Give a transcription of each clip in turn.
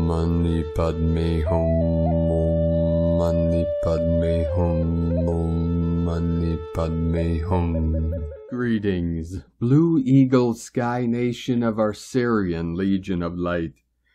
Mani Padme Hum, Om Mani Padme Hum, Om Mani Padme Hum. Greetings, Blue Eagle Sky Nation of our Syrian Legion of Light.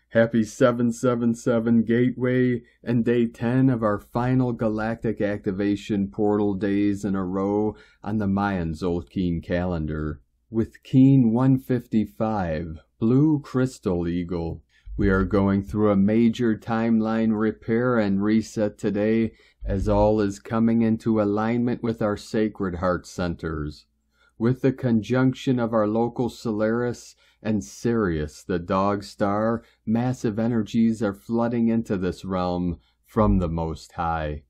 Happy 777 Gateway and Day 10 of our final galactic activation portal days in a row on the Mayan Tzolk'in calendar. With Keen 155, Blue Crystal Eagle, we are going through a major timeline repair and reset today as all is coming into alignment with our sacred heart centers. With the conjunction of our local Solaris and Sirius, the dog star, massive energies are flooding into this realm from the Most High.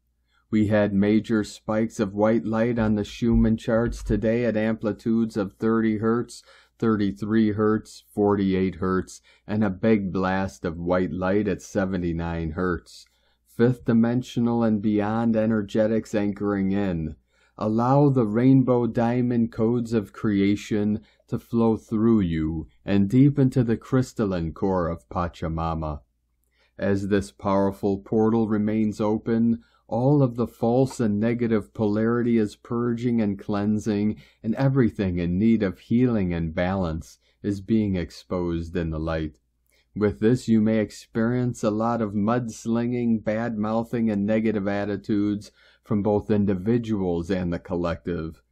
We had major spikes of white light on the Schumann charts today at amplitudes of 30 Hz, 33 Hz, 48 Hz, and a big blast of white light at 79 Hz. Fifth dimensional and beyond energetics anchoring in. Allow the rainbow diamond codes of creation to flow through you and deep into the crystalline core of Pachamama. As this powerful portal remains open, all of the false and negative polarity is purging and cleansing, and everything in need of healing and balance is being exposed in the light. With this, you may experience a lot of mudslinging, bad-mouthing, and negative attitudes from both individuals and the collective.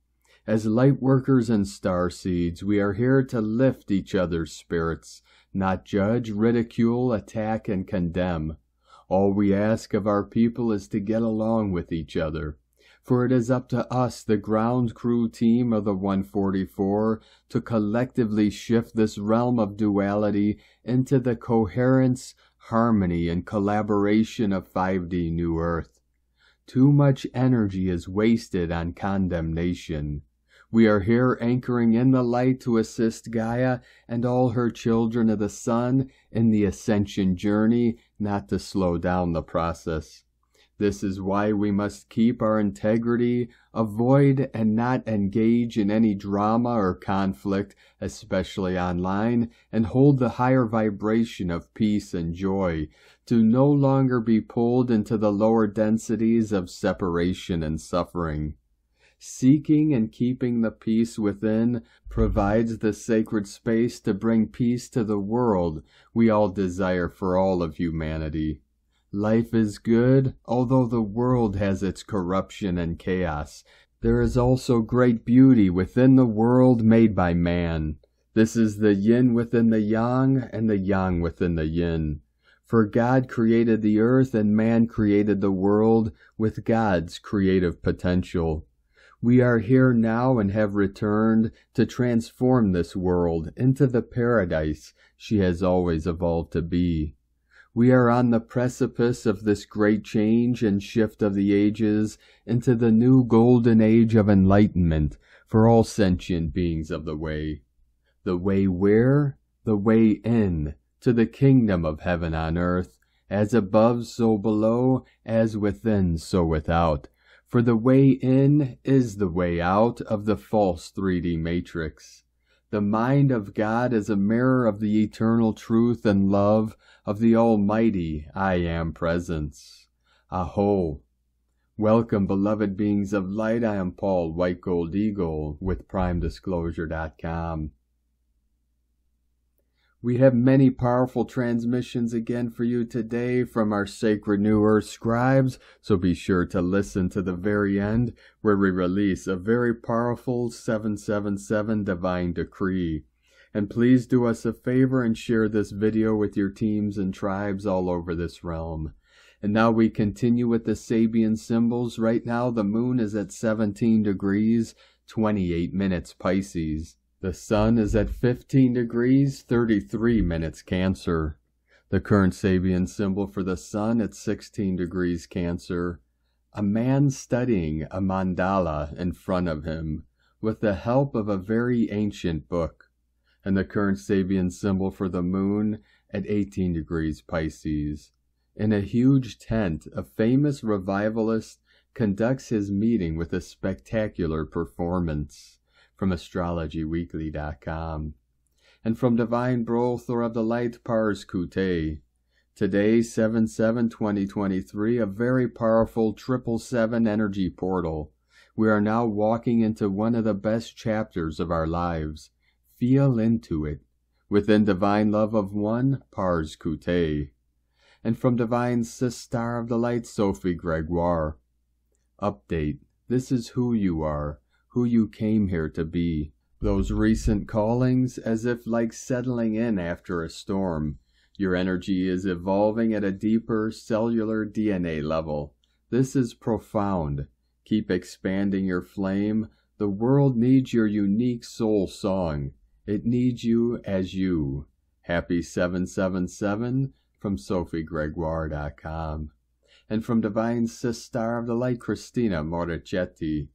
As light workers and starseeds, we are here to lift each other's spirits, not judge, ridicule, attack, and condemn. All we ask of our people is to get along with each other, for it is up to us, the ground crew team of the 144, to collectively shift this realm of duality into the coherence, harmony, and collaboration of 5D New Earth. Too much energy is wasted on condemnation. We are here anchoring in the light to assist Gaia and all her children of the sun in the ascension journey, not to slow down the process. This is why we must keep our integrity, avoid and not engage in any drama or conflict, especially online, and hold the higher vibration of peace and joy, to no longer be pulled into the lower densities of separation and suffering. Seeking and keeping the peace within provides the sacred space to bring peace to the world we all desire for all of humanity. Life is good, although the world has its corruption and chaos. There is also great beauty within the world made by man. This is the yin within the yang, and the yang within the yin. For God created the earth and man created the world with God's creative potential. We are here now and have returned to transform this world into the paradise she has always evolved to be. We are on the precipice of this great change and shift of the ages into the new golden age of enlightenment for all sentient beings of the way. The way where? The way in, to the kingdom of heaven on earth, as above so below, as within so without. For the way in is the way out of the false 3D matrix. The mind of God is a mirror of the eternal truth and love of the almighty I Am presence. Aho! Welcome, beloved beings of light. I am Paul White Gold Eagle with PrimeDisclosure.com. We have many powerful transmissions again for you today from our Sacred New Earth scribes, so be sure to listen to the very end where we release a very powerful 777 Divine Decree. And please do us a favor and share this video with your teams and tribes all over this realm. And now we continue with the Sabian symbols. Right now the moon is at 17 degrees, 28 minutes Pisces. The sun is at 15 degrees, 33 minutes Cancer. The current Sabian symbol for the sun at 16 degrees Cancer. A man studying a mandala in front of him with the help of a very ancient book. And the current Sabian symbol for the moon at 18 degrees Pisces. In a huge tent, a famous revivalist conducts his meeting with a spectacular performance. From astrologyweekly.com. And from Divine Brothor of the Light, Pars Kute. Today, 7/7/2023, a very powerful 777 energy portal. We are now walking into one of the best chapters of our lives. Feel into it. Within divine love of one, Pars Kute. And from divine Sister of the Light, Sophie Gregoire. Update. This is who you are, who you came here to be. Those recent callings, as if like settling in after a storm. Your energy is evolving at a deeper cellular DNA level. This is profound. Keep expanding your flame. The world needs your unique soul song. It needs you as you. Happy 7/7/7 from SophieGregoire.com. And from Divine Sister of the Light, Christina Morichetti.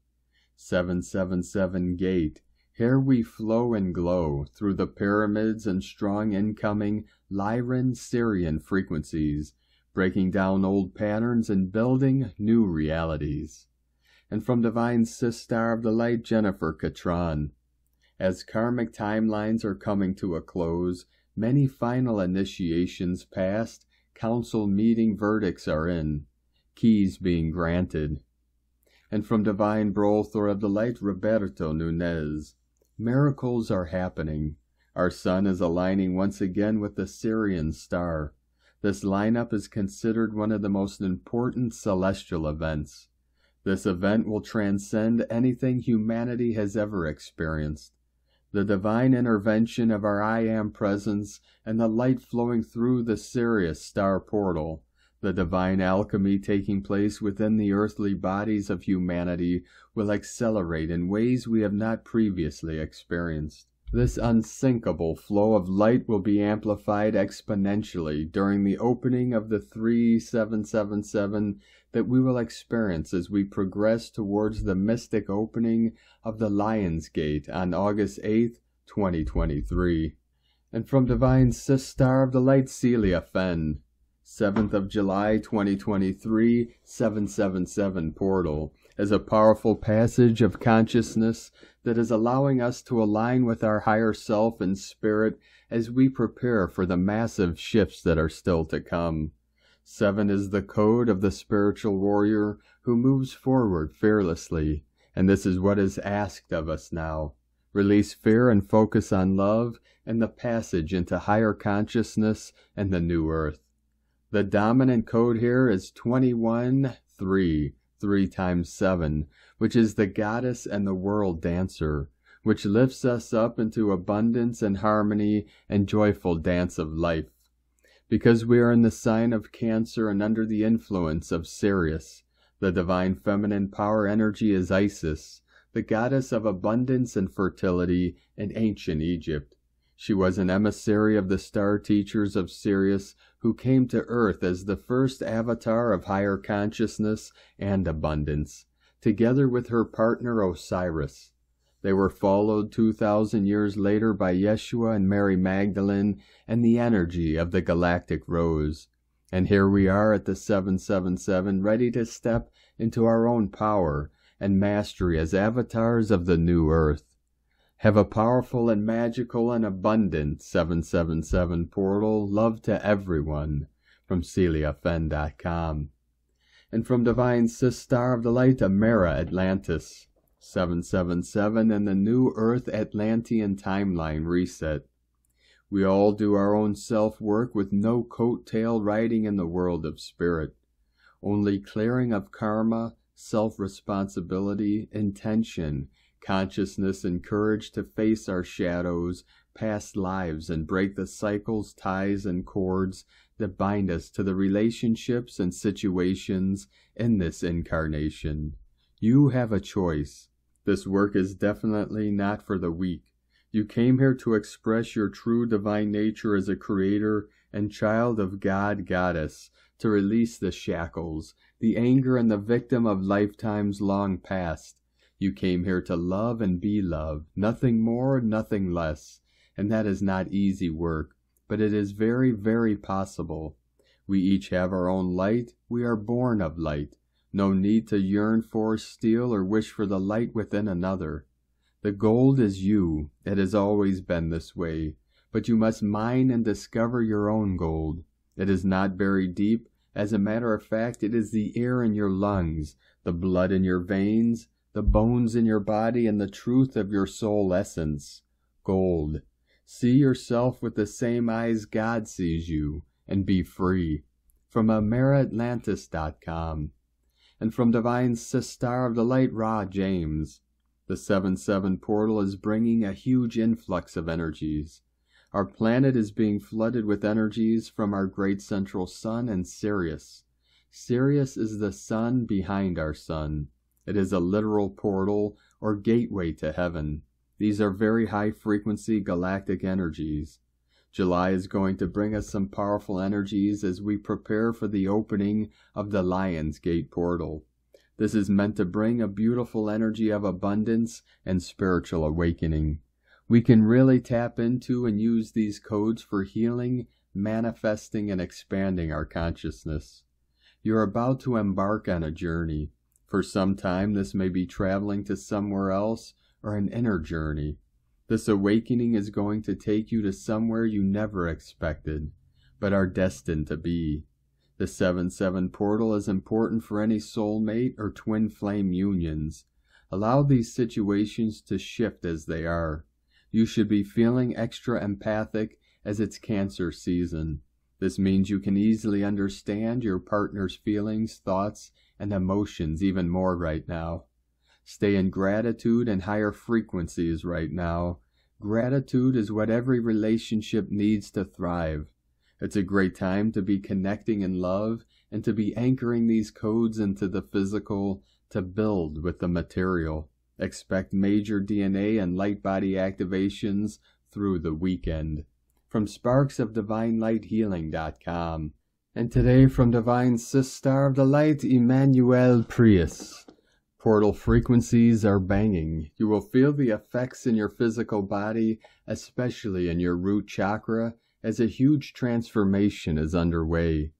7/7/7 Gate. Here we flow and glow through the pyramids and strong incoming Lyran Syrian frequencies, breaking down old patterns and building new realities. And from Divine Sister of the Light, Jennifer Catron. As karmic timelines are coming to a close, many final initiations past, council meeting verdicts are in, keys being granted. And from Divine Brother of the Light, Roberto Nunez. Miracles are happening. Our sun is aligning once again with the Syrian star. This lineup is considered one of the most important celestial events. This event will transcend anything humanity has ever experienced. The divine intervention of our I Am presence and the light flowing through the Sirius star portal, the divine alchemy taking place within the earthly bodies of humanity will accelerate in ways we have not previously experienced. This unsinkable flow of light will be amplified exponentially during the opening of the 7/7/7 that we will experience as we progress towards the mystic opening of the Lion's Gate on August 8th, 2023. And from Divine Sister of the Light, Celia Fenn. 7th of July 2023, 7/7/7 portal, as a powerful passage of consciousness that is allowing us to align with our higher self and spirit as we prepare for the massive shifts that are still to come. 7 is the code of the spiritual warrior who moves forward fearlessly, and this is what is asked of us now. Release fear and focus on love and the passage into higher consciousness and the new earth. The dominant code here is 21-3, 3 times 7, which is the goddess and the world dancer, which lifts us up into abundance and harmony and joyful dance of life. Because we are in the sign of Cancer and under the influence of Sirius, the divine feminine power energy is Isis, the goddess of abundance and fertility in ancient Egypt. She was an emissary of the star teachers of Sirius who came to Earth as the first avatar of higher consciousness and abundance, together with her partner Osiris. They were followed 2,000 years later by Yeshua and Mary Magdalene and the energy of the galactic rose. And here we are at the 7/7/7, ready to step into our own power and mastery as avatars of the new Earth. Have a powerful and magical and abundant 7/7/7 portal. Love to everyone from CeliaFenn.com. And from Divine Sister of the Light, Amara Atlantis. 7/7/7 and the new Earth Atlantean timeline reset. We all do our own self-work with no coattail riding in the world of spirit. Only clearing of karma, self-responsibility, intention, consciousness and courage to face our shadows, past lives, and break the cycles, ties, and cords that bind us to the relationships and situations in this incarnation. You have a choice. This work is definitely not for the weak. You came here to express your true divine nature as a creator and child of God, Goddess, to release the shackles, the anger, and the victim of lifetimes long past. You came here to love and be loved, nothing more, nothing less. And that is not easy work, but it is very, very possible. We each have our own light. We are born of light. No need to yearn for, steal, or wish for the light within another. The gold is you. It has always been this way. But you must mine and discover your own gold. It is not very deep. As a matter of fact, it is the air in your lungs, the blood in your veins, the bones in your body, and the truth of your soul essence. Gold. See yourself with the same eyes God sees you, and be free. From AmeriAtlantis.com. And from Divine Star of the Light, Ra James. The 7-7 portal is bringing a huge influx of energies. Our planet is being flooded with energies from our great central sun and Sirius. Sirius is the sun behind our sun. It is a literal portal or gateway to heaven. These are very high-frequency galactic energies. July is going to bring us some powerful energies as we prepare for the opening of the Lion's Gate portal. This is meant to bring a beautiful energy of abundance and spiritual awakening. We can really tap into and use these codes for healing, manifesting, and expanding our consciousness. You're about to embark on a journey. For some time, this may be traveling to somewhere else or an inner journey. This awakening is going to take you to somewhere you never expected, but are destined to be. The 7-7 portal is important for any soulmate or twin flame unions. Allow these situations to shift as they are. You should be feeling extra empathic as it's Cancer season. This means you can easily understand your partner's feelings, thoughts, and emotions even more right now. Stay in gratitude and higher frequencies right now. Gratitude is what every relationship needs to thrive. It's a great time to be connecting in love and to be anchoring these codes into the physical to build with the material. Expect major DNA and light body activations through the weekend. From SparksOfDivineLightHealing.com. And today from Divine Star of the Light, Emmanuel Prius. Portal frequencies are banging. You will feel the effects in your physical body, especially in your root chakra, as a huge transformation is underway.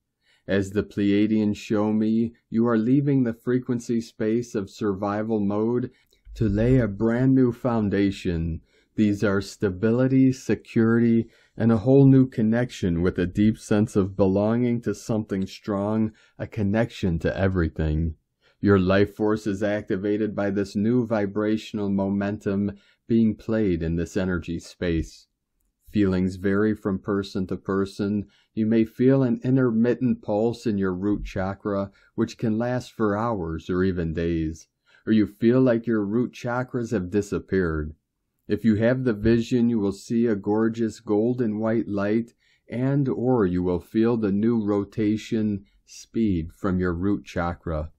As the Pleiadians show me, you are leaving the frequency space of survival mode to lay a brand new foundation. These are stability, security, and a whole new connection with a deep sense of belonging to something strong, a connection to everything. Your life force is activated by this new vibrational momentum being played in this energy space. Feelings vary from person to person. You may feel an intermittent pulse in your root chakra, which can last for hours or even days. Or you feel like your root chakras have disappeared. If you have the vision, you will see a gorgeous golden white light, or you will feel the new rotation speed from your root chakra.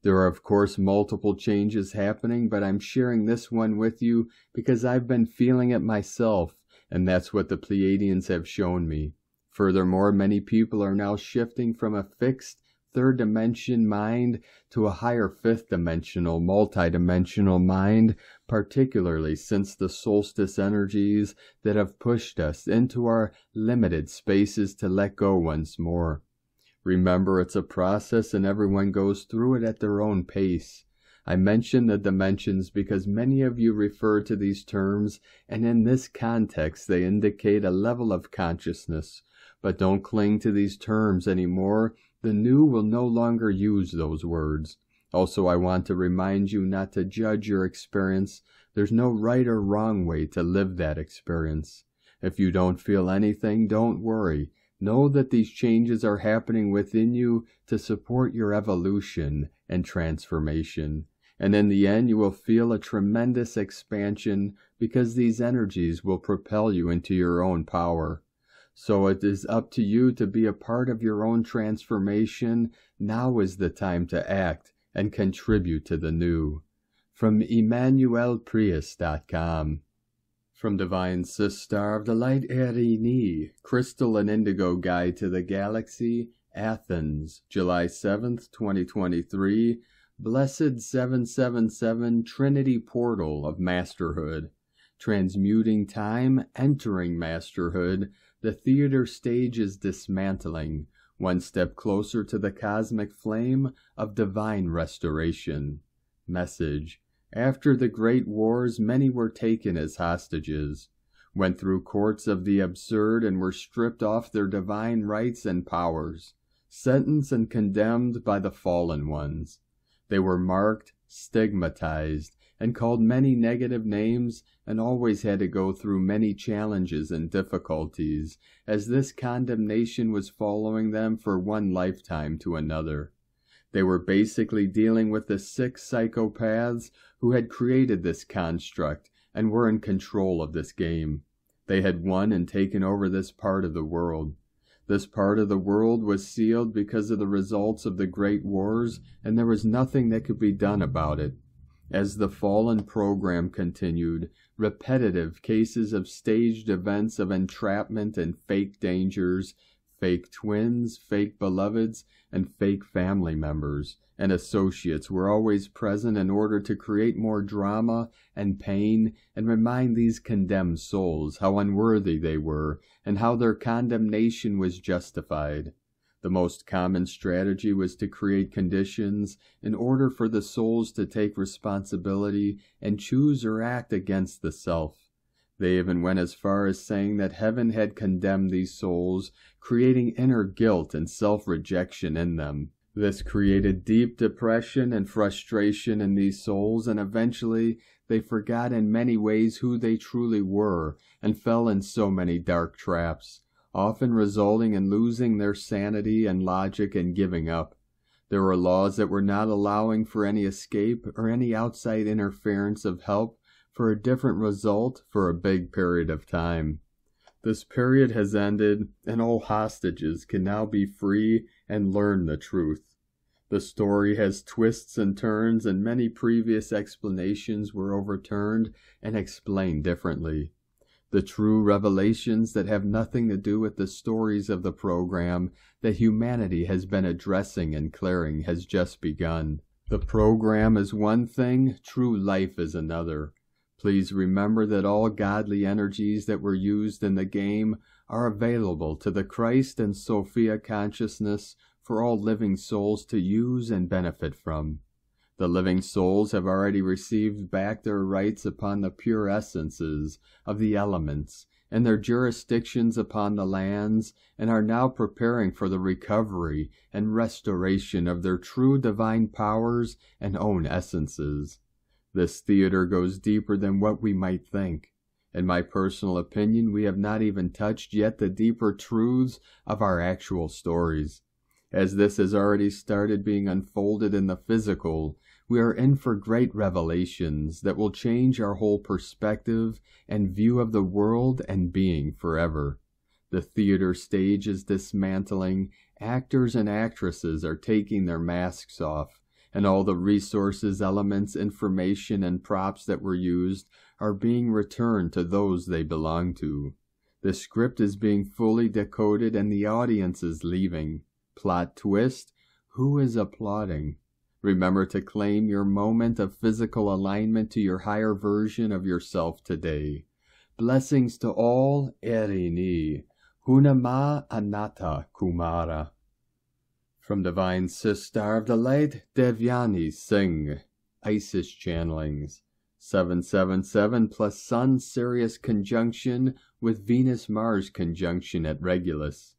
There are, of course, multiple changes happening, but I'm sharing this one with you because I've been feeling it myself, and that's what the Pleiadians have shown me. Furthermore, many people are now shifting from a fixed third dimension mind to a higher fifth dimensional, multidimensional mind, particularly since the solstice energies that have pushed us into our limited spaces to let go once more. Remember, it's a process and everyone goes through it at their own pace. I mention the dimensions because many of you refer to these terms, and in this context they indicate a level of consciousness. But don't cling to these terms anymore. The new will no longer use those words. Also, I want to remind you not to judge your experience. There's no right or wrong way to live that experience. If you don't feel anything, don't worry. Know that these changes are happening within you to support your evolution and transformation. And in the end, you will feel a tremendous expansion because these energies will propel you into your own power. So it is up to you to be a part of your own transformation. Now is the time to act and contribute to the new. From EmmanuelPrius.com. From Divine Star of the Light, Erini, Crystal and Indigo Guide to the Galaxy, Athens, July 7th, 2023. Blessed 777 Trinity Portal of Masterhood. Transmuting time, entering masterhood. The theater stage is dismantling, one step closer to the cosmic flame of divine restoration. Message. After the great wars, many were taken as hostages. went through courts of the absurd and were stripped off their divine rights and powers, sentenced and condemned by the fallen ones. They were marked, stigmatized, and called many negative names, and always had to go through many challenges and difficulties, as this condemnation was following them for one lifetime to another. They were basically dealing with the sick psychopaths who had created this construct and were in control of this game. They had won and taken over this part of the world. This part of the world was sealed because of the results of the Great Wars, and there was nothing that could be done about it. As the fallen program continued, repetitive cases of staged events of entrapment and fake dangers, fake twins, fake beloveds, and fake family members and associates were always present in order to create more drama and pain and remind these condemned souls how unworthy they were and how their condemnation was justified. The most common strategy was to create conditions in order for the souls to take responsibility and choose or act against the self. They even went as far as saying that heaven had condemned these souls, creating inner guilt and self-rejection in them. This created deep depression and frustration in these souls, and eventually they forgot in many ways who they truly were and fell in so many dark traps, often resulting in losing their sanity and logic and giving up. There were laws that were not allowing for any escape or any outside interference of help for a different result for a big period of time. This period has ended, and all hostages can now be free and learn the truth. The story has twists and turns, and many previous explanations were overturned and explained differently. The true revelations that have nothing to do with the stories of the program that humanity has been addressing and clearing has just begun. The program is one thing, true life is another. Please remember that all godly energies that were used in the game are available to the Christ and Sophia consciousness for all living souls to use and benefit from. The living souls have already received back their rights upon the pure essences of the elements and their jurisdictions upon the lands, and are now preparing for the recovery and restoration of their true divine powers and own essences. This theater goes deeper than what we might think. In my personal opinion, we have not even touched yet the deeper truths of our actual stories. As this has already started being unfolded in the physical, we are in for great revelations that will change our whole perspective and view of the world and being forever. The theater stage is dismantling, actors and actresses are taking their masks off, and all the resources, elements, information, and props that were used are being returned to those they belong to. The script is being fully decoded and the audience is leaving. Plot twist, who is applauding? Remember to claim your moment of physical alignment to your higher version of yourself today. Blessings to all, Erini, Hunama Anatta Kumara. From Divine Sister of the Light, Devyani Singh, Isis Channelings, 777 plus Sun-Sirius conjunction with Venus-Mars conjunction at Regulus.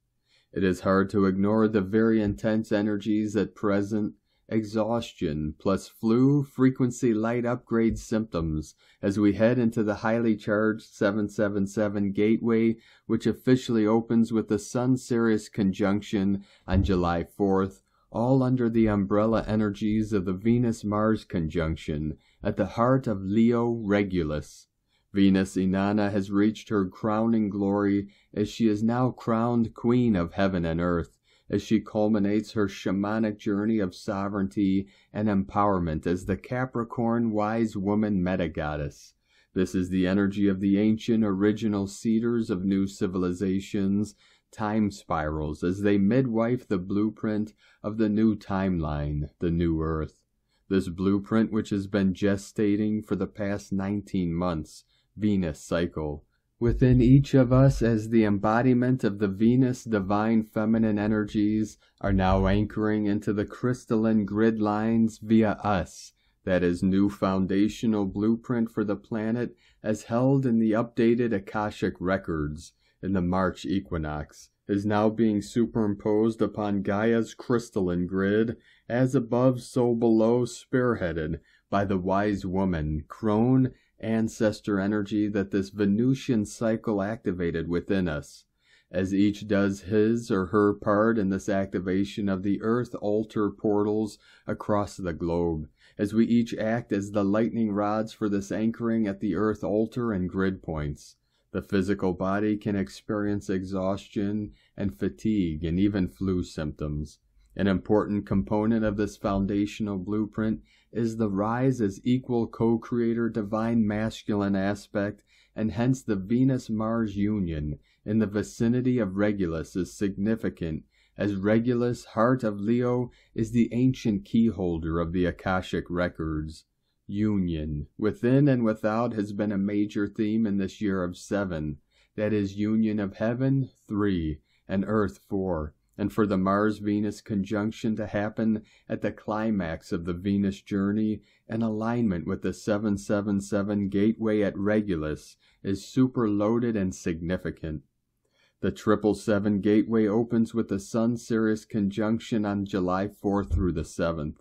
It is hard to ignore the very intense energies at present, exhaustion plus flu frequency light upgrade symptoms as we head into the highly charged 777 gateway, which officially opens with the Sun-Sirius conjunction on July 4th, all under the umbrella energies of the Venus-Mars conjunction at the heart of Leo Regulus. Venus Inanna has reached her crowning glory as she is now crowned Queen of Heaven and Earth, as she culminates her shamanic journey of sovereignty and empowerment as the Capricorn Wise Woman Meta-Goddess. This is the energy of the ancient original seeders of new civilizations, time spirals, as they midwife the blueprint of the new timeline, the new Earth. This blueprint, which has been gestating for the past 19 months, Venus cycle, within each of us as the embodiment of the Venus divine feminine energies, are now anchoring into the crystalline grid lines via us, that is new foundational blueprint for the planet as held in the updated Akashic records in the March equinox, is now being superimposed upon Gaia's crystalline grid, as above so below, spearheaded by the wise woman, crone, ancestor energy that this Venusian cycle activated within us, as each does his or her part in this activation of the earth altar portals across the globe, as we each act as the lightning rods for this anchoring at the earth altar and grid points. The physical body can experience exhaustion and fatigue and even flu symptoms. An important component of this foundational blueprint is the rise as equal co-creator divine masculine aspect, and hence the Venus-Mars union in the vicinity of Regulus is significant, as Regulus, heart of Leo, is the ancient keyholder of the Akashic records. Union, within and without, has been a major theme in this year of 7. That is, union of heaven, 3, and earth, 4. And for the Mars-Venus conjunction to happen at the climax of the Venus journey, in alignment with the 777 gateway at Regulus, is super-loaded and significant. The 777 gateway opens with the Sun-Sirius conjunction on July 4th through the 7th.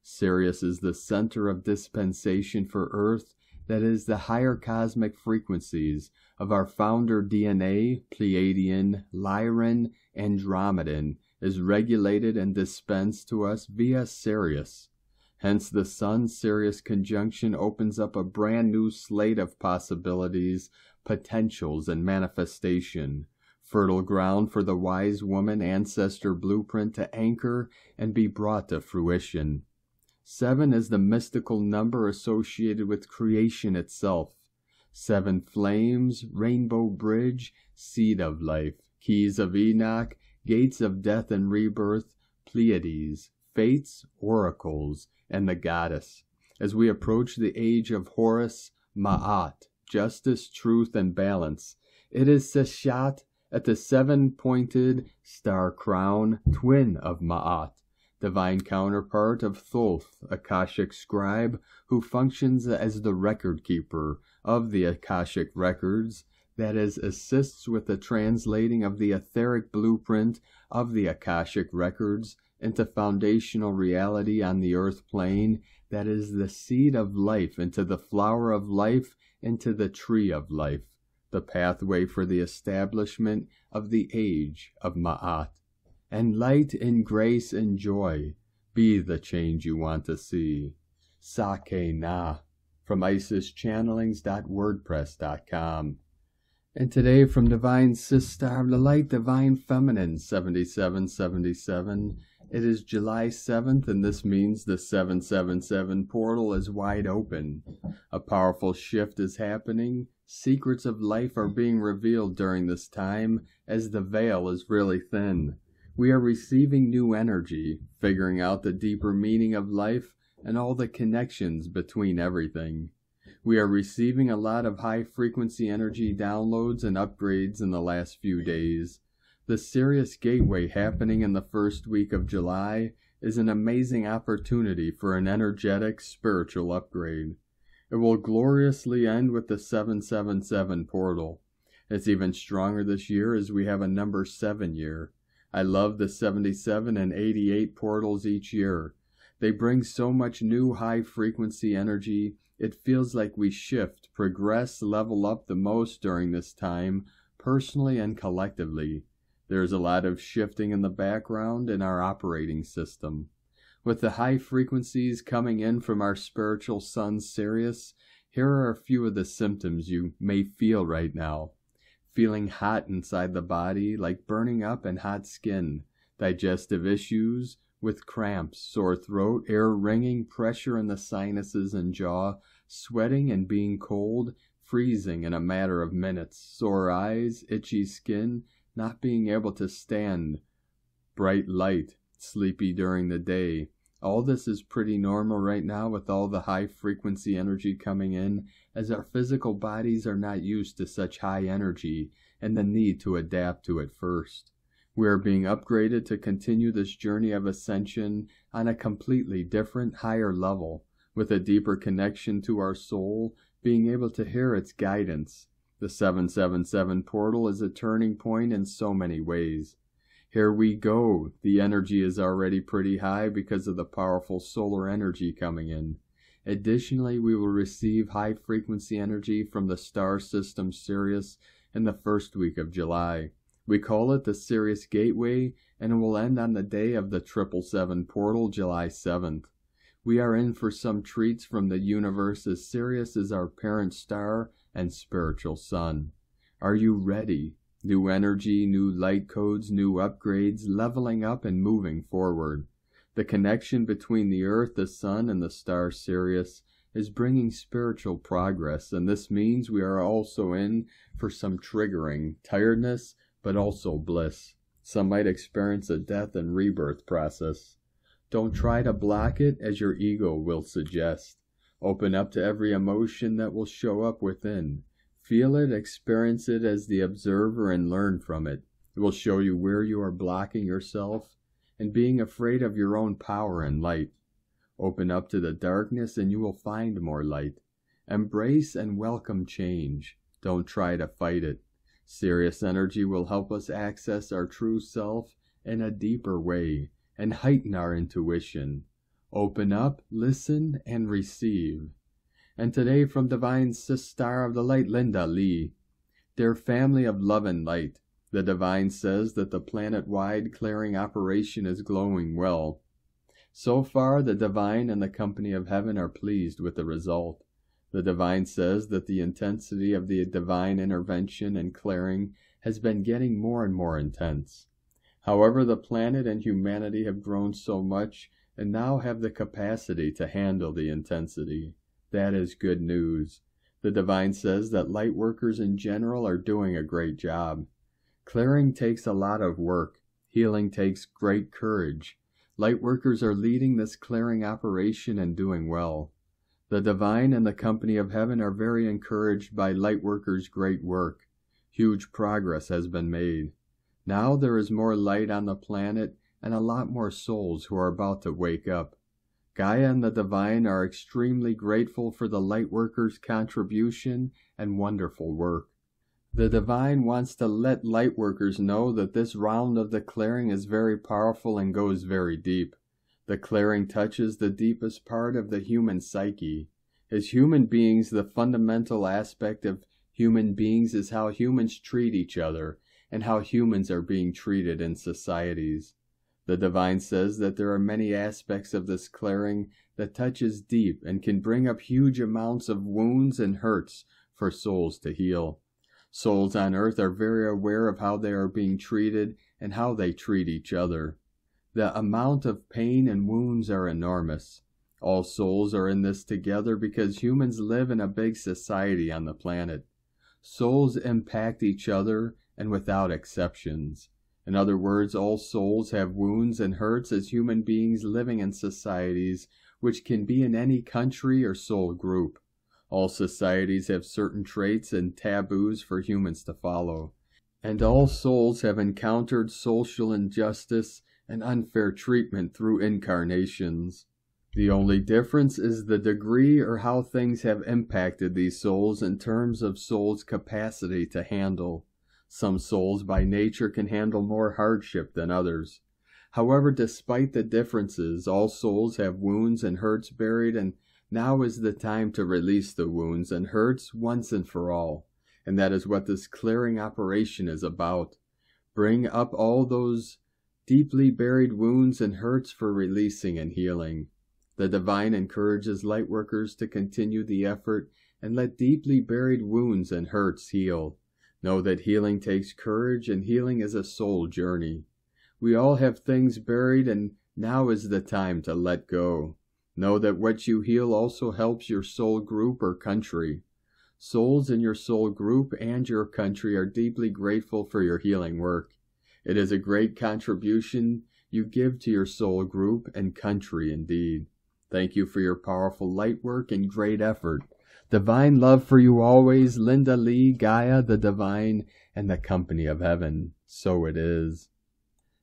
Sirius is the center of dispensation for Earth, that is, the higher cosmic frequencies of our founder DNA, Pleiadian, Lyran, Andromedan, is regulated and dispensed to us via Sirius. Hence the Sun-Sirius conjunction opens up a brand new slate of possibilities, potentials, and manifestation. Fertile ground for the wise woman ancestor blueprint to anchor and be brought to fruition. 7 is the mystical number associated with creation itself. 7 flames, rainbow bridge, seed of life, keys of Enoch, gates of death and rebirth, Pleiades, fates, oracles, and the goddess. As we approach the age of Horus, Ma'at, justice, truth, and balance, it is Seshat at the 7-pointed star crown, twin of Ma'at, divine counterpart of Thoth, Akashic scribe, who functions as the record keeper of the Akashic records, that is, assists with the translating of the etheric blueprint of the Akashic records into foundational reality on the earth plane, that is, the seed of life into the flower of life, into the tree of life, the pathway for the establishment of the age of Ma'at. And light and grace and joy be the change you want to see. Sake Na, from IsisChannelings.wordpress.com. And today from Divine Sistar of the Light, Divine Feminine 7777, it is July 7th, and this means the 777 portal is wide open. A powerful shift is happening. Secrets of life are being revealed during this time, as the veil is really thin. We are receiving new energy, figuring out the deeper meaning of life and all the connections between everything. We are receiving a lot of high-frequency energy downloads and upgrades in the last few days. The Sirius Gateway happening in the first week of July is an amazing opportunity for an energetic spiritual upgrade. It will gloriously end with the 777 portal. It's even stronger this year as we have a number 7 year. I love the 77 and 88 portals each year. They bring so much new high-frequency energy. It feels like we shift, progress, level up the most during this time, personally and collectively. There's a lot of shifting in the background in our operating system. With the high frequencies coming in from our spiritual sun Sirius, here are a few of the symptoms you may feel right now. Feeling hot inside the body, like burning up and hot skin, digestive issues with cramps, sore throat, air ringing, pressure in the sinuses and jaw, sweating and being cold, freezing in a matter of minutes, sore eyes, itchy skin, not being able to stand, bright light, sleepy during the day. All this is pretty normal right now with all the high frequency energy coming in, as our physical bodies are not used to such high energy and the need to adapt to it first. We are being upgraded to continue this journey of ascension on a completely different, higher level, with a deeper connection to our soul, being able to hear its guidance. The 777 portal is a turning point in so many ways. Here we go. The energy is already pretty high because of the powerful solar energy coming in. Additionally, we will receive high-frequency energy from the star system Sirius in the first week of July. We call it the Sirius Gateway, and it will end on the day of the 777 portal, July 7th. We are in for some treats from the universe, as Sirius is our parent star and spiritual sun. Are you ready? New energy, new light codes, new upgrades, leveling up and moving forward. The connection between the Earth, the Sun, and the star Sirius is bringing spiritual progress, and this means we are also in for some triggering, tiredness, but also bliss. Some might experience a death and rebirth process. Don't try to block it, as your ego will suggest. Open up to every emotion that will show up within. Feel it, experience it as the observer, and learn from it. It will show you where you are blocking yourself and being afraid of your own power and light. Open up to the darkness and you will find more light. Embrace and welcome change. Don't try to fight it. Sirius energy will help us access our true self in a deeper way and heighten our intuition. Open up, listen, and receive. And today from Divine Star of the Light, Linda Lee. Dear family of love and light, the Divine says that the planet-wide clearing operation is glowing well. So far, the Divine and the company of heaven are pleased with the result. The Divine says that the intensity of the divine intervention and clearing has been getting more and more intense. However, the planet and humanity have grown so much and now have the capacity to handle the intensity. That is good news. The Divine says that light workers in general are doing a great job. Clearing takes a lot of work. Healing takes great courage. Light workers are leading this clearing operation and doing well. The Divine and the company of heaven are very encouraged by light workers' great work. Huge progress has been made. Now there is more light on the planet and a lot more souls who are about to wake up. Gaia and the Divine are extremely grateful for the light workers' contribution and wonderful work. The Divine wants to let light workers know that this round of the clearing is very powerful and goes very deep. The clearing touches the deepest part of the human psyche. As human beings, the fundamental aspect of human beings is how humans treat each other and how humans are being treated in societies. The Divine says that there are many aspects of this clearing that touches deep and can bring up huge amounts of wounds and hurts for souls to heal. Souls on earth are very aware of how they are being treated and how they treat each other. The amount of pain and wounds are enormous. All souls are in this together because humans live in a big society on the planet. Souls impact each other and without exceptions. In other words, all souls have wounds and hurts as human beings living in societies, which can be in any country or soul group. All societies have certain traits and taboos for humans to follow. And all souls have encountered social injustice and unfair treatment through incarnations. The only difference is the degree or how things have impacted these souls in terms of souls' capacity to handle. Some souls by nature can handle more hardship than others. However, despite the differences, all souls have wounds and hurts buried, and now is the time to release the wounds and hurts once and for all. And that is what this clearing operation is about. Bring up all those deeply buried wounds and hurts for releasing and healing. The Divine encourages lightworkers to continue the effort and let deeply buried wounds and hurts heal. Know that healing takes courage, and healing is a soul journey. We all have things buried, and now is the time to let go. Know that what you heal also helps your soul group or country. Souls in your soul group and your country are deeply grateful for your healing work. It is a great contribution you give to your soul group and country indeed. Thank you for your powerful light work and great effort. Divine love for you always, Linda Lee, Gaia, the Divine, and the company of heaven. So it is.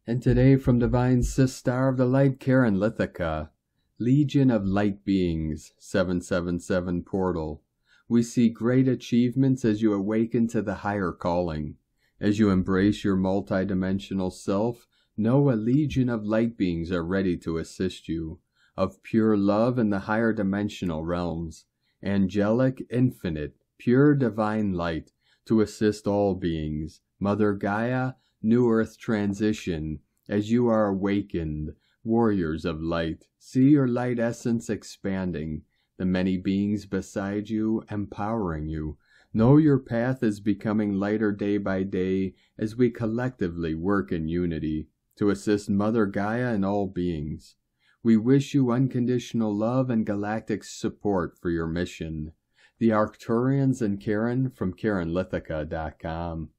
And today from Divine Star of the Light, Karen Lithica. Legion of Light Beings, 777 Portal. We see great achievements as you awaken to the higher calling. As you embrace your multidimensional self, know a legion of light beings are ready to assist you, of pure love in the higher dimensional realms, angelic, infinite, pure divine light, to assist all beings. Mother Gaia, New Earth transition, as you are awakened, warriors of light, see your light essence expanding, the many beings beside you empowering you. Know your path is becoming lighter day by day as we collectively work in unity to assist Mother Gaia and all beings. We wish you unconditional love and galactic support for your mission. The Arcturians and Karen from KarenLithica.com.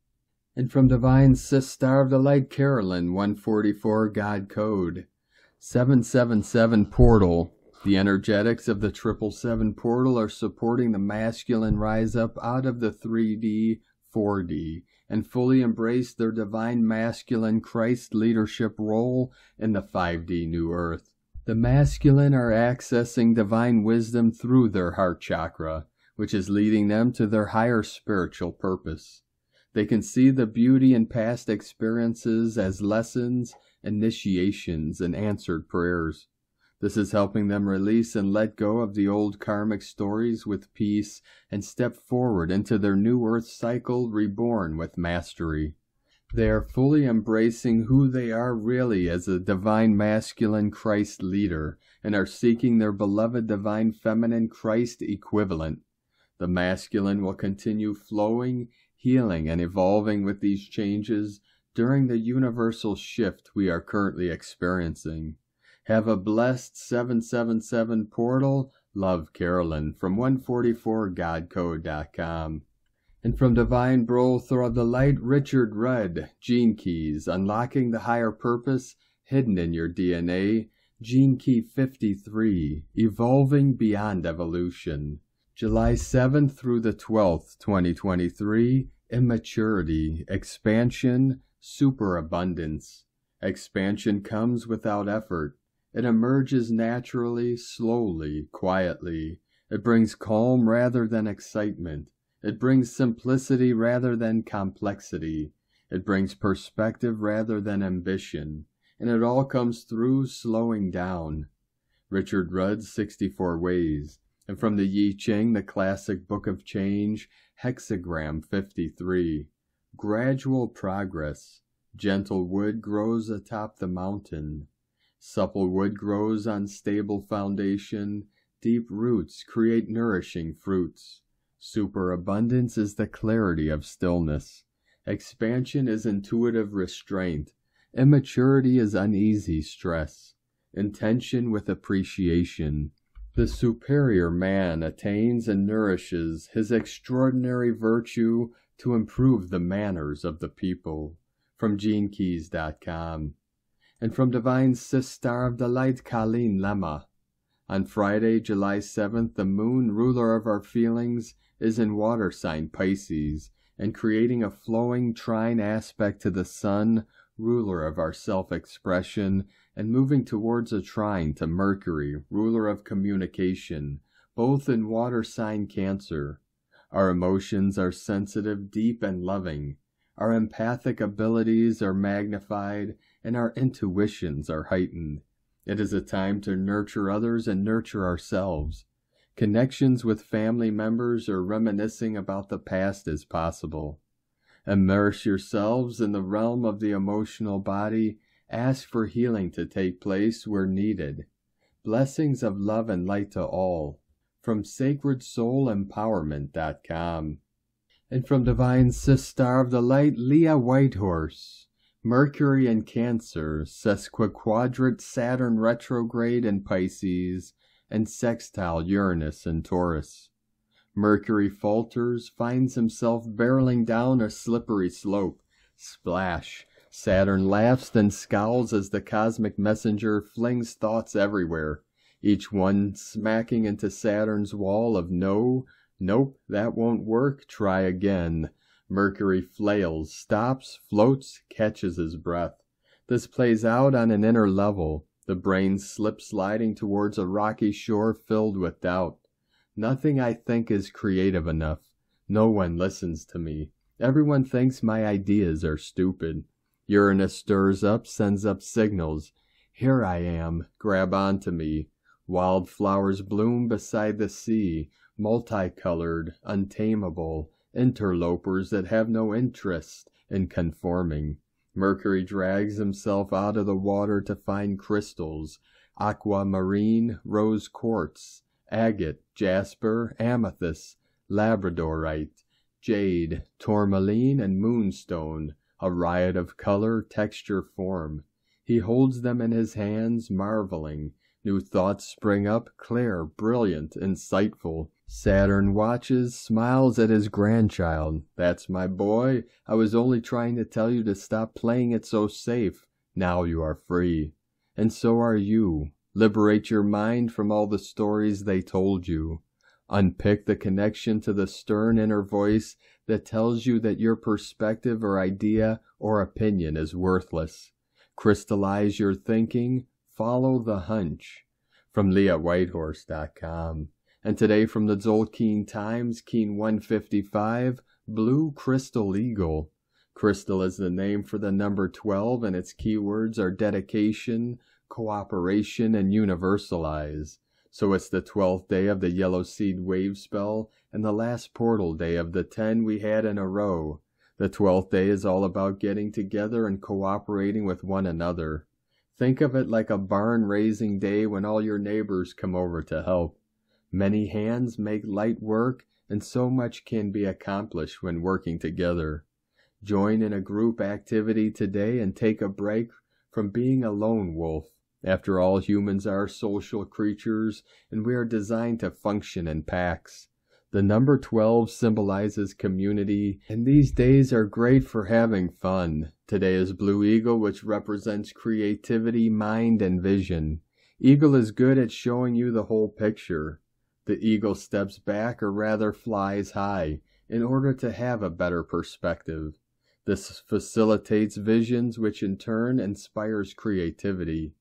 And from Divine Sis Star of the Light Carolyn, 144 God Code. 777 Portal. The energetics of the 777 portal are supporting the masculine rise up out of the 3D, 4D, and fully embrace their divine masculine Christ leadership role in the 5D New Earth. The masculine are accessing divine wisdom through their heart chakra, which is leading them to their higher spiritual purpose. They can see the beauty in past experiences as lessons, initiations, and answered prayers. This is helping them release and let go of the old karmic stories with peace and step forward into their new earth cycle reborn with mastery. They are fully embracing who they are really as a divine masculine Christ leader and are seeking their beloved divine feminine Christ equivalent. The masculine will continue flowing, healing, and evolving with these changes during the universal shift we are currently experiencing. Have a blessed 777 Portal. Love, Carolyn, from 144godcode.com. And from Divine Brother of the Light, Richard Rudd, Gene Keys, Unlocking the Higher Purpose, Hidden in Your DNA, Gene Key 53, Evolving Beyond Evolution. July 7th through the 12th, 2023, Immaturity, Expansion, Superabundance. Expansion comes without effort. It emerges naturally, slowly, quietly. It brings calm rather than excitement. It brings simplicity rather than complexity. It brings perspective rather than ambition. And it all comes through slowing down. Richard Rudd's 64 Ways. And from the Yi Ching, the classic Book of Change, Hexagram 53. Gradual progress. Gentle wood grows atop the mountain. Supple wood grows on stable foundation. Deep roots create nourishing fruits. Superabundance is the clarity of stillness. Expansion is intuitive restraint. Immaturity is uneasy stress. Intention with appreciation. The superior man attains and nourishes his extraordinary virtue to improve the manners of the people. From GeneKeys.com. And from Divine Sis Star of the Light, Colleen Lemma. On Friday, July 7th, the moon, ruler of our feelings, is in water sign Pisces, and creating a flowing trine aspect to the sun, ruler of our self-expression, and moving towards a trine to Mercury, ruler of communication, both in water sign Cancer. Our emotions are sensitive, deep, and loving. Our empathic abilities are magnified, and our intuitions are heightened. It is a time to nurture others and nurture ourselves. Connections with family members or reminiscing about the past is possible. Immerse yourselves in the realm of the emotional body. Ask for healing to take place where needed. Blessings of love and light to all. From SacredSoulEmpowerment.com. And from Divine Sis Star of the Light, Leah Whitehorse. Mercury in Cancer, sesquiquadrate Saturn retrograde in Pisces, and sextile Uranus in Taurus. Mercury falters, finds himself barreling down a slippery slope. Splash! Saturn laughs, then scowls as the cosmic messenger flings thoughts everywhere, each one smacking into Saturn's wall of no, nope, that won't work, try again. Mercury flails, stops, floats, catches his breath. This plays out on an inner level. The brain slips sliding towards a rocky shore filled with doubt. Nothing I think is creative enough. No one listens to me. Everyone thinks my ideas are stupid. Uranus stirs up, sends up signals. Here I am, grab onto me. Wildflowers bloom beside the sea, multicolored, untamable, interlopers that have no interest in conforming. Mercury drags himself out of the water to find crystals, aquamarine, rose quartz, agate, jasper, amethyst, labradorite, jade, tourmaline, and moonstone, a riot of color, texture, form. He holds them in his hands, marveling. New thoughts spring up, clear, brilliant, insightful. Saturn watches, smiles at his grandchild. That's my boy. I was only trying to tell you to stop playing it so safe. Now you are free. And so are you. Liberate your mind from all the stories they told you. Unpick the connection to the stern inner voice that tells you that your perspective or idea or opinion is worthless. Crystallize your thinking. Follow the hunch. From LeahWhitehorse.com. And today from the Tzolk'in Times, Keen 155, Blue Crystal Eagle. Crystal is the name for the number 12, and its keywords are dedication, cooperation, and universalize. So it's the 12th day of the Yellow Seed Wave spell, and the last portal day of the 10 we had in a row. The 12th day is all about getting together and cooperating with one another. Think of it like a barn-raising day when all your neighbors come over to help. Many hands make light work, and so much can be accomplished when working together. Join in a group activity today and take a break from being a lone wolf. After all, humans are social creatures, and we are designed to function in packs. The number 12 symbolizes community, and these days are great for having fun. Today is Blue Eagle, which represents creativity, mind, and vision. Eagle is good at showing you the whole picture. The eagle steps back, or rather flies high, in order to have a better perspective. This facilitates visions, which in turn inspires creativity.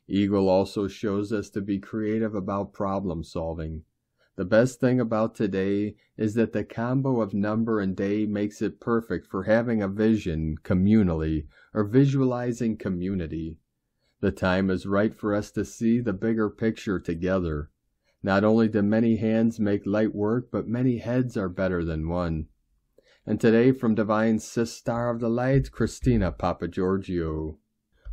Eagle also shows us to be creative about problem solving. The best thing about today is that the combo of number and day makes it perfect for having a vision communally or visualizing community. The time is right for us to see the bigger picture together. Not only do many hands make light work, but many heads are better than one. And today from Divine Sister of the Light, Christina Papagiorgio.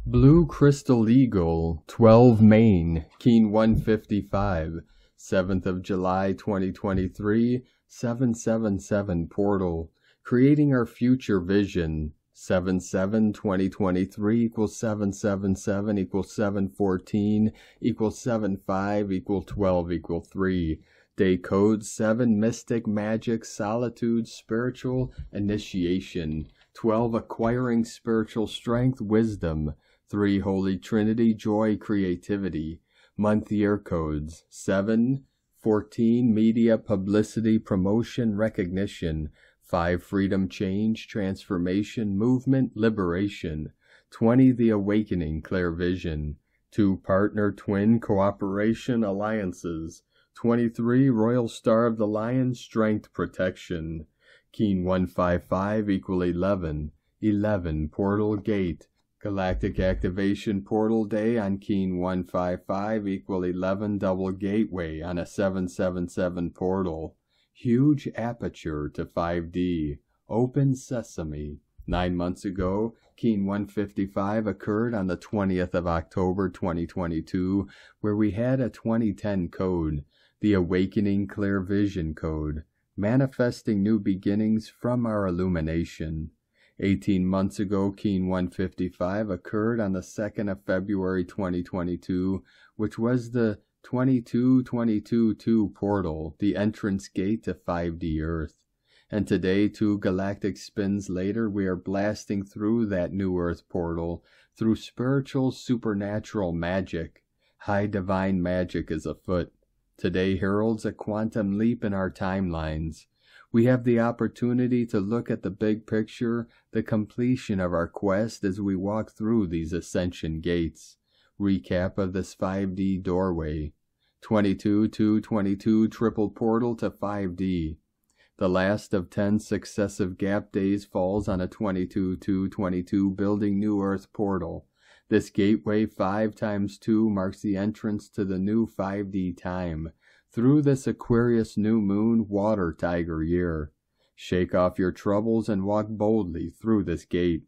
Blue Crystal Eagle, 12 Main, Keen 155, 7th of July 2023, 777 Portal, Creating Our Future Vision, 7/7/2023 equals 777 equals 714 equals 75 equals 12 equals 3. Day code 7 Mystic Magic Solitude Spiritual Initiation. 12 Acquiring Spiritual Strength Wisdom. 3 Holy Trinity Joy Creativity. Month year codes 7, 14 Media Publicity Promotion Recognition. 5 Freedom, Change, Transformation, Movement, Liberation. 20 The Awakening, Clear Vision. 2 Partner, Twin, Cooperation, Alliances. 23 Royal Star of the Lion, Strength, Protection. Keen 155 equal 11. 11 Portal Gate. Galactic Activation Portal Day on Keen 155 equal 11 Double Gateway on a 777 portal. Huge aperture to 5D. Open Sesame. 9 months ago, Keen 155 occurred on the 20th of October 2022, where we had a 2010 code, the Awakening Clear Vision Code, manifesting new beginnings from our illumination. 18 months ago, Keen 155 occurred on the 2nd of February 2022, which was the 22-22-2 portal, the entrance gate to 5D Earth. And today, 2 galactic spins later, we are blasting through that new Earth portal through spiritual supernatural magic. High divine magic is afoot. Today heralds a quantum leap in our timelines. We have the opportunity to look at the big picture, the completion of our quest as we walk through these ascension gates. Recap of this 5D doorway. 22-2-22 triple portal to 5D. The last of 10 successive gap days falls on a 22-2-22 building new Earth portal. This gateway 5 times 2 marks the entrance to the new 5D time, through this Aquarius new moon water tiger year. Shake off your troubles and walk boldly through this gate.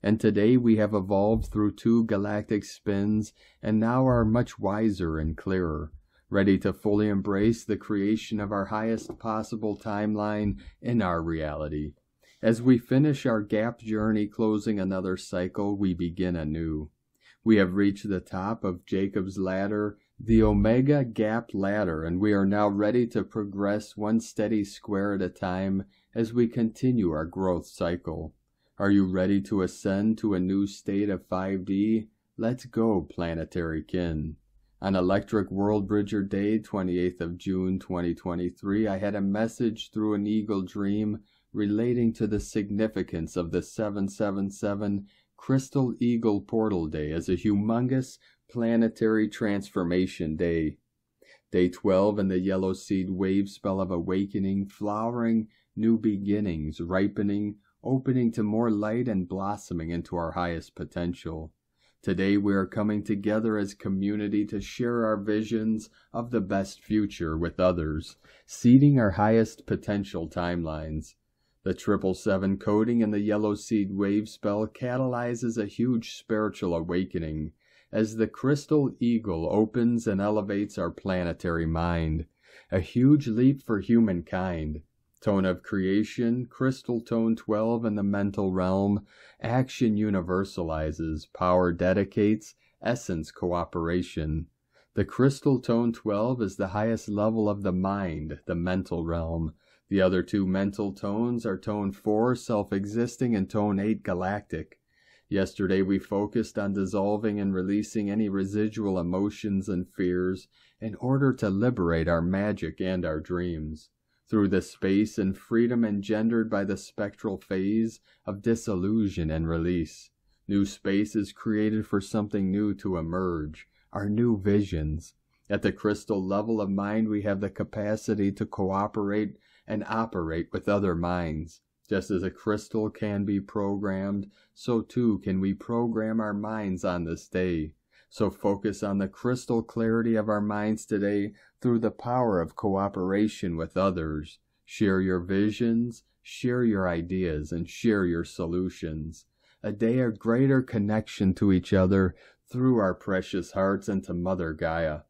And today we have evolved through 2 galactic spins and now are much wiser and clearer, ready to fully embrace the creation of our highest possible timeline in our reality. As we finish our gap journey closing another cycle, we begin anew. We have reached the top of Jacob's ladder, the Omega Gap ladder, and we are now ready to progress one steady square at a time as we continue our growth cycle. Are you ready to ascend to a new state of 5D? Let's go, planetary kin. On Electric World Bridger Day, 28th of June 2023, I had a message through an eagle dream relating to the significance of the 777 Crystal Eagle Portal Day as a humongous planetary transformation day. Day 12 in the Yellow Seed wave spell of awakening, flowering, new beginnings, ripening, opening to more light and blossoming into our highest potential. Today we are coming together as community to share our visions of the best future with others, seeding our highest potential timelines. The 777 coding in the Yellow Seed wave spell catalyzes a huge spiritual awakening as the Crystal Eagle opens and elevates our planetary mind. A huge leap for humankind. Tone of creation, crystal tone 12 in the mental realm, action universalizes, power dedicates, essence cooperation. The crystal tone 12 is the highest level of the mind, the mental realm. The other 2 mental tones are tone 4, self-existing, and tone 8, galactic. Yesterday we focused on dissolving and releasing any residual emotions and fears in order to liberate our magic and our dreams. Through the space and freedom engendered by the spectral phase of disillusion and release, new space is created for something new to emerge, our new visions. At the crystal level of mind, we have the capacity to cooperate and operate with other minds. Just as a crystal can be programmed, so too can we program our minds on this day. So focus on the crystal clarity of our minds today through the power of cooperation with others. Share your visions, share your ideas, and share your solutions. A day of greater connection to each other through our precious hearts and to Mother Gaia.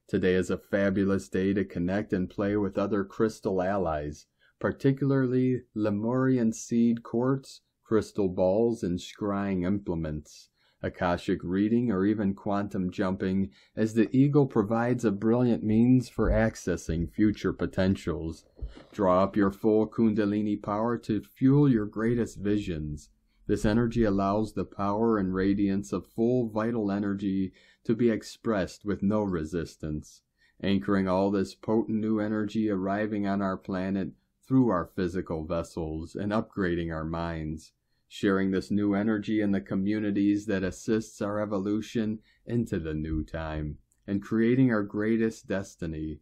Today is a fabulous day to connect and play with other crystal allies, particularly Lemurian seed quartz, crystal balls, and scrying implements. Akashic reading, or even quantum jumping, as the eagle provides a brilliant means for accessing future potentials. Draw up your full Kundalini power to fuel your greatest visions. This energy allows the power and radiance of full vital energy to be expressed with no resistance, anchoring all this potent new energy arriving on our planet through our physical vessels and upgrading our minds. Sharing this new energy in the communities that assists our evolution into the new time, and creating our greatest destiny.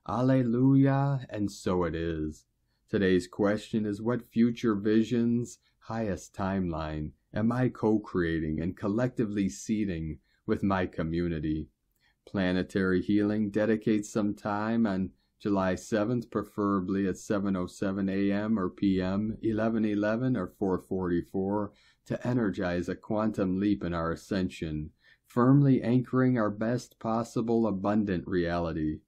Alleluia, and so it is. Today's question is, what future visions, highest timeline, am I co-creating and collectively seeding with my community? Planetary Healing dedicates some time on July 7th, preferably at 7:07 a.m. or p.m., 11:11 or 4:44, to energize a quantum leap in our ascension, firmly anchoring our best possible abundant reality.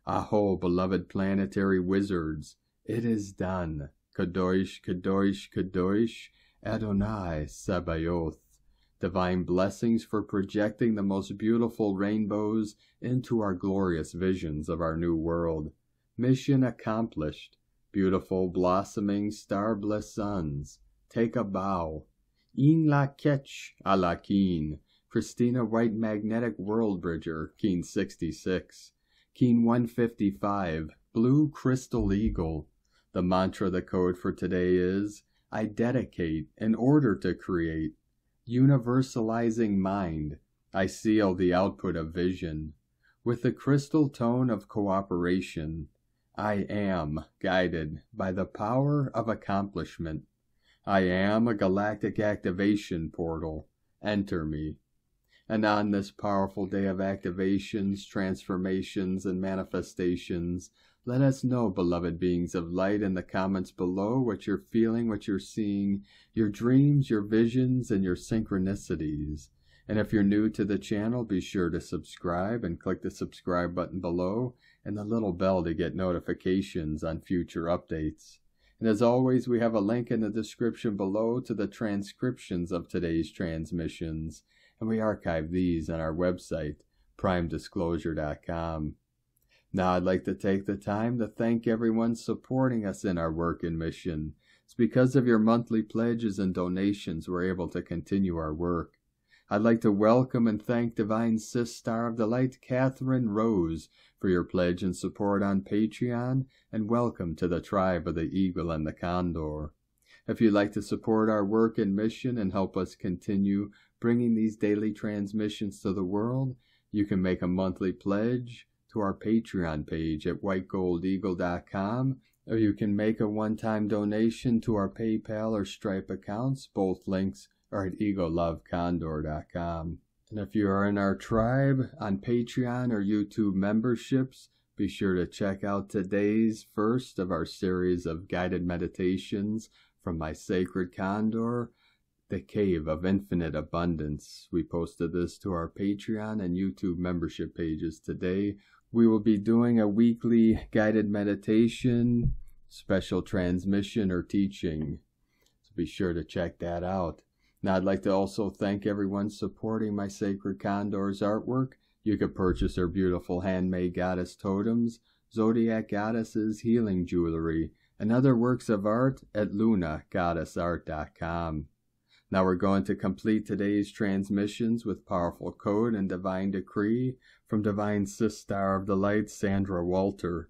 Aho, beloved planetary wizards, it is done. Kadosh, Kadosh, Kadosh, Adonai Sabaoth. Divine blessings for projecting the most beautiful rainbows into our glorious visions of our new world. Mission accomplished. Beautiful, blossoming, star-blessed suns. Take a bow. In la ketch a la Keen. Christina White Magnetic World Bridger, Keen 66. Keen 155. Blue Crystal Eagle. The mantra, the code for today is, I dedicate in order to create. Universalizing mind. I seal the output of vision with the crystal tone of cooperation. I am guided by the power of accomplishment. I am a galactic activation portal. Enter me. And on this powerful day of activations, transformations, and manifestations, let us know, beloved beings of light, in the comments below what you're feeling, what you're seeing, your dreams, your visions, and your synchronicities. And if you're new to the channel, be sure to subscribe and click the subscribe button below and the little bell to get notifications on future updates. And as always, we have a link in the description below to the transcriptions of today's transmissions, and we archive these on our website, primedisclosure.com. Now I'd like to take the time to thank everyone supporting us in our work and mission. It's because of your monthly pledges and donations we're able to continue our work. I'd like to welcome and thank Divine Sis Star of the Light, Catherine Rose, for your pledge and support on Patreon, and welcome to the tribe of the Eagle and the Condor. If you'd like to support our work and mission and help us continue bringing these daily transmissions to the world, you can make a monthly pledge to our Patreon page at whitegoldeagle.com, or you can make a one-time donation to our PayPal or Stripe accounts. Both links are at eaglelovecondor.com. And if you are in our tribe on Patreon or YouTube memberships, be sure to check out today's first of our series of guided meditations from my sacred condor, the Cave of Infinite Abundance. We posted this to our Patreon and YouTube membership pages today. We will be doing a weekly guided meditation, special transmission, or teaching. So be sure to check that out. Now I'd like to also thank everyone supporting my Sacred Condor's artwork. You could purchase her beautiful handmade goddess totems, zodiac goddesses, healing jewelry, and other works of art at lunagoddessart.com. Now we're going to complete today's transmissions with powerful code and divine decree from Divine Sis Star of the Light, Sandra Walter.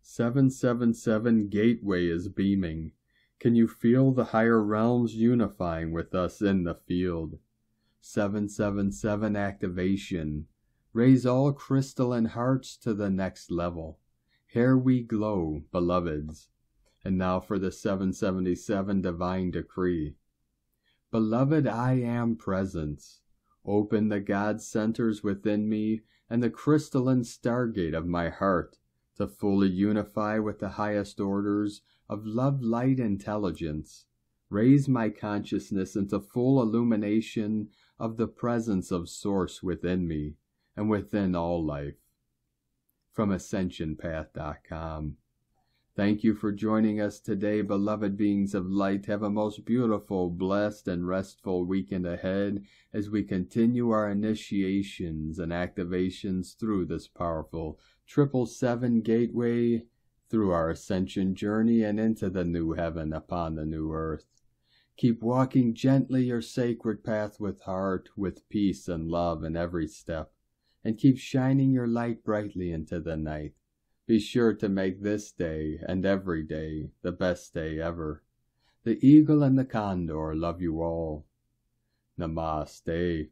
777 Gateway is beaming. Can you feel the higher realms unifying with us in the field? 777 Activation. Raise all crystalline hearts to the next level. Here we glow, beloveds. And now for the 777 Divine Decree. Beloved, I am presence. Open the God centers within me and the crystalline stargate of my heart to fully unify with the highest orders of love, light, intelligence. Raise my consciousness into full illumination of the presence of Source within me and within all life. From AscensionPath.com. Thank you for joining us today, beloved beings of light. Have a most beautiful, blessed, and restful weekend ahead as we continue our initiations and activations through this powerful 777 gateway, through our ascension journey and into the new heaven upon the new earth. Keep walking gently your sacred path with heart, with peace and love in every step, and keep shining your light brightly into the night. Be sure to make this day and every day the best day ever. The Eagle and the Condor love you all. Namaste.